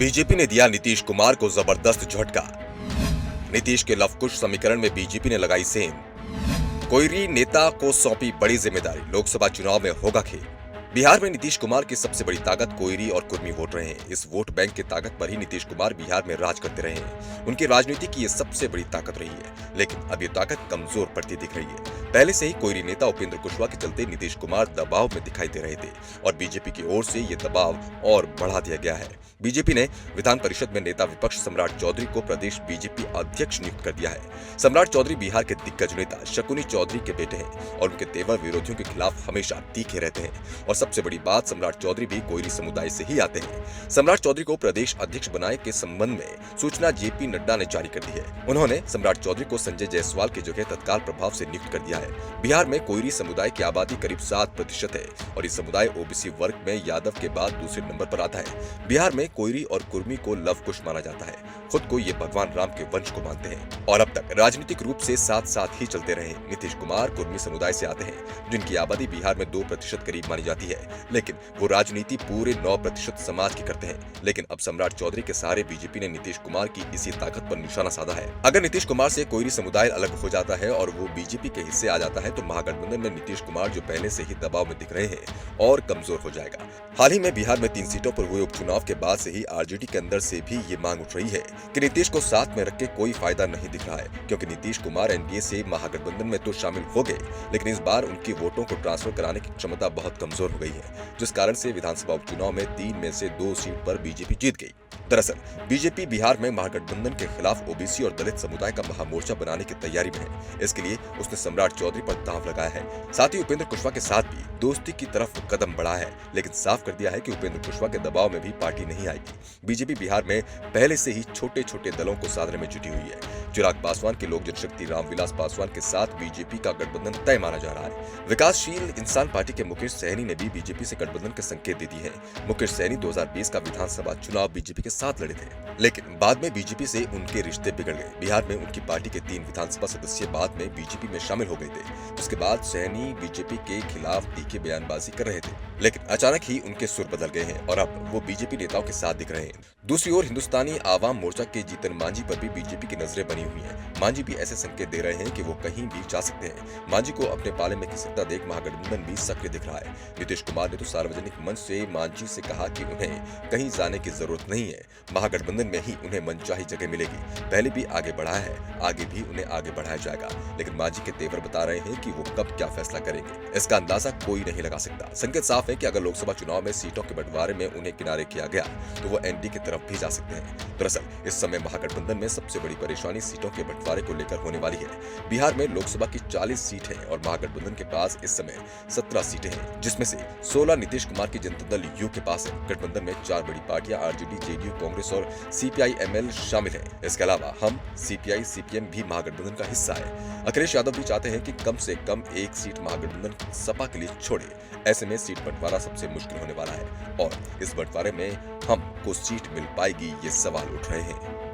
BJP ने दिया नीतीश कुमार को जबरदस्त झटका। नीतीश के लवकुश समीकरण में बीजेपी ने लगाई सेंध। कोईरी नेता को सौंपी बड़ी जिम्मेदारी, लोकसभा चुनाव में होगा खेल। बिहार में नीतीश कुमार की सबसे बड़ी ताकत कोईरी और कुर्मी वोट रहे हैं। इस वोट बैंक की ताकत पर ही नीतीश कुमार बिहार में राज करते रहे हैं। उनकी राजनीति की ये सबसे बड़ी ताकत रही है, लेकिन अब ये ताकत कमजोर पड़ती दिख रही है। पहले से ही कोईरी नेता उपेंद्र कुशवाहा के चलते नीतीश कुमार दबाव में दिखाई दे रहे थे और बीजेपी की ओर से ये दबाव और बढ़ा दिया गया है। बीजेपी ने विधान परिषद में नेता विपक्ष सम्राट चौधरी को प्रदेश बीजेपी अध्यक्ष नियुक्त कर दिया है। सम्राट चौधरी बिहार के दिग्गज नेता शकुनी चौधरी के बेटे हैं और उनके तेवर विरोधियों के खिलाफ हमेशा तीखे रहते हैं। और सबसे बड़ी बात, सम्राट चौधरी भी कोईरी समुदाय से ही आते हैं। सम्राट चौधरी को प्रदेश अध्यक्ष बनाने के संबंध में सूचना जेपी नड्डा ने जारी कर दी है। उन्होंने सम्राट चौधरी को संजय जायसवाल की जगह तत्काल प्रभाव से नियुक्त कर दिया है। बिहार में कोईरी समुदाय की आबादी करीब 7% है और ये समुदाय ओबीसी वर्ग में यादव के बाद दूसरे नंबर पर आता है। बिहार में कोईरी और कुर्मी को लवकुश माना जाता है। खुद को ये भगवान राम के वंश को मानते हैं और अब तक राजनीतिक रूप से साथ साथ ही चलते रहे। नीतीश कुमार कुर्मी समुदाय से आते हैं, जिनकी आबादी बिहार में 2% करीब मानी जाती है, लेकिन वो राजनीति पूरे 9% समाज की करते हैं। लेकिन अब सम्राट चौधरी के सहारे बीजेपी ने नीतीश कुमार की इसी ताकत पर निशाना साधा है। अगर नीतीश कुमार से कोईरी समुदाय अलग हो जाता है और वो बीजेपी के हिस्से आ जाता है तो महागठबंधन में नीतीश कुमार, जो पहले से ही दबाव में दिख रहे हैं, और कमजोर हो जाएगा। हाल ही में बिहार में 3 सीटों पर हुए उपचुनाव के बाद से ही आरजेडी के अंदर से भी ये मांग उठ रही है कि नीतीश को साथ में रख के कोई फायदा नहीं दिख रहा है, क्योंकि नीतीश कुमार एनडीए से महागठबंधन में तो शामिल हो गए, लेकिन इस बार उनकी वोटों को ट्रांसफर कराने की क्षमता बहुत कमजोर हो गई है, जिस कारण से विधानसभा उपचुनाव में 3 में से 2 सीट पर बीजेपी जीत गई। दरअसल बीजेपी बिहार में महागठबंधन के खिलाफ ओबीसी और दलित समुदाय का महामोर्चा बनाने की तैयारी में है। इसके लिए उसने सम्राट चौधरी पर दांव लगाया है। साथ ही उपेंद्र कुशवाहा के साथ भी दोस्ती की तरफ कदम बढ़ा है, लेकिन साफ कर दिया है कि उपेंद्र कुशवाहा के दबाव में भी पार्टी नहीं आएगी। बीजेपी बिहार में पहले से ही छोटे छोटे दलों को साधने में जुटी हुई है। चिराग पासवान के लोक जनशक्ति रामविलास पासवान के साथ बीजेपी का गठबंधन तय माना जा रहा है। विकासशील इंसान पार्टी के मुकेश सहनी ने भी बीजेपी से गठबंधन के संकेत दे दिए हैं। मुकेश सहनी 2020 का विधानसभा चुनाव बीजेपी के साथ लड़े थे, लेकिन बाद में बीजेपी से उनके रिश्ते बिगड़ गए। बिहार में उनकी पार्टी के 3 विधानसभा सदस्य बाद में बीजेपी में शामिल हो गए थे, जिसके बाद सहनी बीजेपी के खिलाफ तीखी बयानबाजी कर रहे थे, लेकिन अचानक ही उनके सुर बदल गए हैं और अब वो बीजेपी नेताओं के साथ दिख रहे हैं। दूसरी ओर हिंदुस्तानी आवाम मोर्चा के जीतन मांझी पर भी बीजेपी की नजरें बनी हुई हैं। मांझी भी ऐसे संकेत दे रहे हैं कि वो कहीं भी जा सकते हैं। मांझी को अपने पाले में खिसकता देख महागठबंधन भी सक्रिय दिख रहा है। नीतीश कुमार ने तो सार्वजनिक मंच से मांझी से कहा कि उन्हें कहीं जाने की जरूरत नहीं है, महागठबंधन में ही उन्हें मनचाही जगह मिलेगी। पहले भी आगे बढ़ाया है, आगे भी उन्हें आगे बढ़ाया जाएगा, लेकिन मांझी के तेवर बता रहे हैं कि वो कब क्या फैसला करेंगे, इसका अंदाजा कोई नहीं लगा सकता। संकेत साफ है कि अगर लोकसभा चुनाव में सीटों के बंटवारे में उन्हें किनारे किया गया तो वो एनडीए की तरफ भी जा सकते हैं। दरअसल इस समय महागठबंधन में सबसे बड़ी परेशानी सीटों के बंटवारे को लेकर होने वाली है। बिहार में लोकसभा की 40 सीट है और महागठबंधन के पास इस समय 17 सीटें हैं, जिसमें से 16 नीतीश कुमार की जनता दल यू के पास है। गठबंधन में 4 बड़ी पार्टियां आरजेडी, जेडीयू, कांग्रेस और सीपीआई-एमएल शामिल हैं। इसके अलावा हम, सीपीआई, सीपीएम भी महागठबंधन का हिस्सा है। अखिलेश यादव भी चाहते हैं कि कम से कम 1 सीट महागठबंधन सपा के लिए छोड़े। ऐसे में सीट बंटवारा सबसे मुश्किल होने वाला है और इस बंटवारे में हमको सीट मिल पाएगी, ये सवाल उठ रहे हैं।